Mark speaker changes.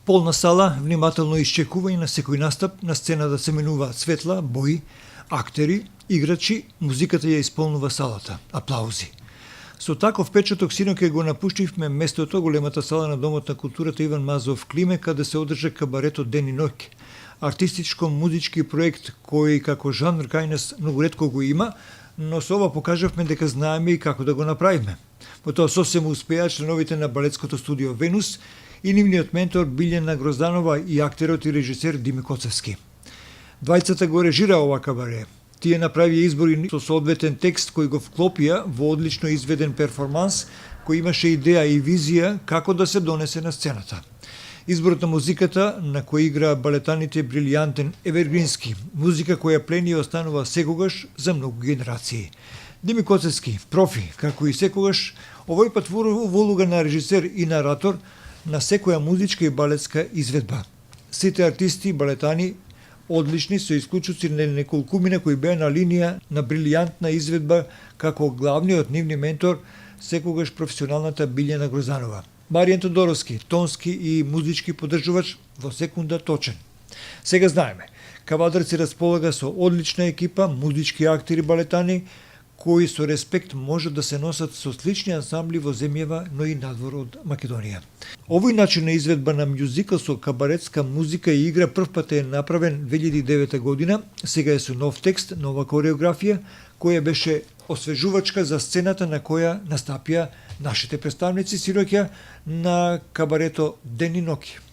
Speaker 1: Полна сала, внимателно исчекување на секој настап, на сцена да се менуваат светла, бои, актери, играчи, музиката ја исполнува салата. Аплаузи. Со таков печаток синоќа го напуштивме местото, големата сала на Домот на културата Иван Мазов Климе, каде се одржа кабарето Ден и ноќ. Артистичко-музички проект кој како жанр кај нас многу ретко го има, но со ова покажавме дека знаеме и како да го направиме. По тоа сосем успеа членовите на балетското студио Венус и нивниот ментор Билјана Грозданова и актерот и режисер Дими Коцевски. Двајцата го режира ова кабаре. Тие направија избори со соодветен текст кој го вклопија во одлично изведен перформанс кој имаше идеја и визија како да се донесе на сцената. Изборот на музиката на кој игра балетаните брилијантен евергрински, музика која плени и останува секогаш за многу генерации. Дими Коцевски, профи, како и секогаш, овој пат во улога на режисер и наратор на секоја музичка и балетска изведба. Сите артисти, балетани, одлични со исклучуци на неколкумина кои беа на линија на брилијантна изведба како главниот нивни ментор, секогаш професионалната Билјана Грозданова. Маријан Тодоровски, тонски и музички поддржувач, во секунда точен. Сега знаеме, Кавадар се располага со одлична екипа, музички актери балетани, кои со респект може да се носат со слични ансамбли во земјава, но и надвор од Македонија. Овој начин на изведба на мюзикл со кабаретска музика и игра првпат е направен 2009 година, сега е со нов текст, нова кореографија, која беше освежувачка за сцената на која настапија нашите представници синоќа на кабарето Ден и ноќ.